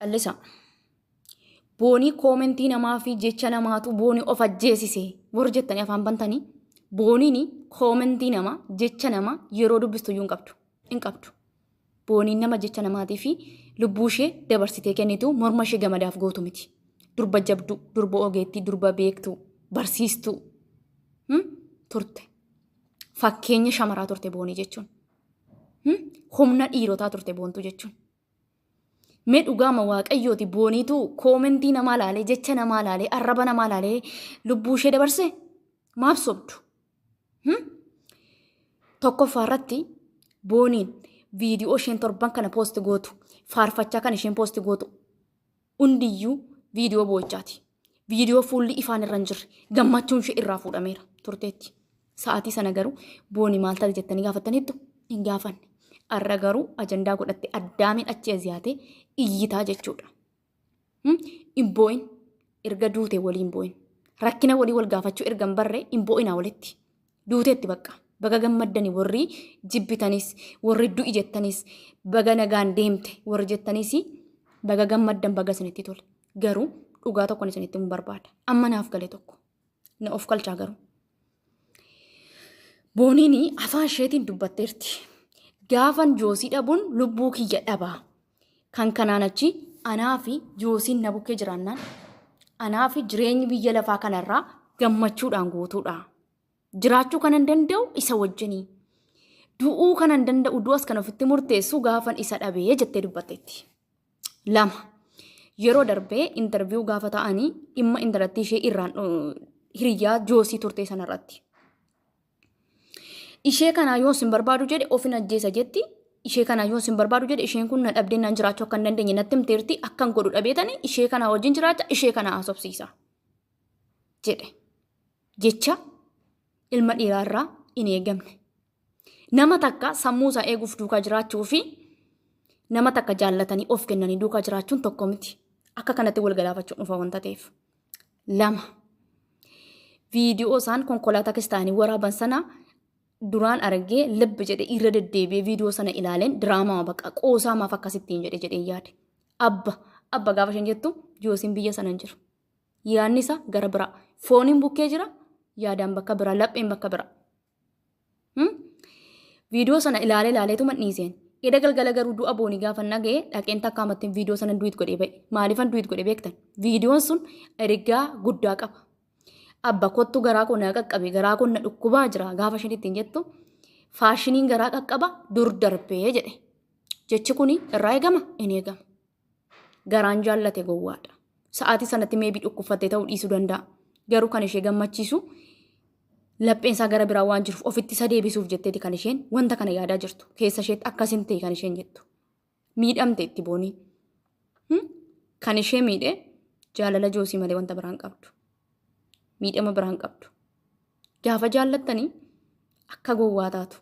Allisa. Boonii koomentii namaa fi jecha namaatu boonii of ajjeesise. Warra jettanii afaan bantanii. Booniin koomentii namaa jecha namaa yeroo dubbistu iyyuu hin qabdu. Hin qabdu. Booniin nama jecha namaatii fi lubbuu ishee dabarsitee kennitu morma ishee gamadaaf gootu miti. Durba jabdu, durba ogeettii, durba beektu, barsiistuu turte. Fakkeenya shamaraa turte boonii jechuun. Humna dhiirotaa turte boontuu jechuun. Mee dhugaama waaqayyooti booniitu koomentii namaa laalee jecha namaa laalee arraba namaa laalee lubbuu ishee dabarse maaf sobdu? Tokkoffaa irratti booniin viidiyoo isheen torban kana poosti gootu faarfachaa kan isheen poosti gootu hundiyyuu viidiyoo boo'ichaati. Viidiyoo fuulli ifaan irra hin jirre gammachuun ishee irraa fuudhameera turteetti. Sa'aatii sana garuu boonii maal taate jettanii gaafattaniittu hin gaafanne. Arra garuu ajandaa godhatte addaamiin achi aziyaatee iyyitaa jechuudha. Hin boo'in erga duute walii hin boo'in. Rakkina walii wal gaafachuu erga hin barree hin boo'inaa walitti. Duuteetti bakka. Baga gammaddanii warri jibbitanis warri du'i jettanis baga nagaan deemte warri jettanis baga gammaddan baga isinitti tole. Garuu dhugaa tokkoon isinitti hin barbaada. Amma naaf galee tokko. Na of kalchaa garuu. Booniin afaan isheetiin dubbatteerti. Gaafan joosii dhabuun lubbuu kiyya dhabaa. Kan kanaan achi anaa fi joosiin na bukkee jiraannaan anaa fi jireenyi biyya lafaa kanarraa gammachuudhaan guutuudha. Jiraachuu kan hin danda'u isa wajjinii. Du'uu kan hin danda'u du'as kan ofitti murteessu gaafan isa dhabee jettee dubbatteetti. 2. Yeroo darbee intarviiyuu gaafa ta'anii dhimma intalattii ishee irraan hiriyaa joosii turte sanarratti. Ishee kanaa yoo sin barbaadu jedhe ofin ajjeesa jetti. Ishee kanaa yoo sin barbaadu jedhe isheen kun na dhabdee naan jiraachuu akka hin dandeenye natti himteerti akkan godhu dhabeetani ishee kanaa wajjin jiraacha ishee kanaa haasofsiisa jedhe. Jecha ilma dhiiraarraa hin eegamne. Nama takka sammuu isaa eeguuf duukaa jiraachuu fi nama takka jaallatanii of kennanii duukaa jiraachuun tokko miti. Akka kanatti wal galaafachuun dhufa wanta ta'eef. 2. Viidiyoo isaan konkolaataa kiristaanii waraaban sana duraan argee libbi jedhe irra deddeebi'ee viidiyoo sana ilaaleen diraamaa baqa qoosaa maaf akkasittiin jedhee yaade. Abba gaafa isheen jettu joosiin biyya sana hin jiru. Yaadni isaa gara biraa. Fooniin bukkee jira. Yaadaan bakka biraa. Lapheen bakka biraa. Viidiyoo sana ilaaleetuma dhiiseen. Eda galgala garuu du'a boonii gaafa nagee dhaqeen takka amattiin viidiyoo sana duwit godhee ba'e. Maaliifan duwit godhee beektan? Viidiyoon sun ergaa guddaa qaba. Abba kottu garaa koo na qaqqabe garaa koo na dhukkubaa jira gaafa isheen ittiin jettu faashiniin garaa qaqqaba dur darbee jedhe. Jechi kuni irraa eegama hin eegama. Garaan jaallate gowwaadha. Sa'aatii sanatti meebii dhukkubfattee ta'uu dhiisuu danda'a. Garuu kan ishee gammachiisu lapheen isaa gara biraa waan jiruuf ofitti isa deebisuuf jetteeti kan isheen wanta kana yaadaa jirtu. Keessa isheetti akkasin ta'e kan isheen jettu. Miidhamte itti booniin. Kan ishee miidhee jaalala joosii malee wanta biraan qabdu. Miidhama biraan qabdu. Gaafa jaallattanii akka gowwaa taatu.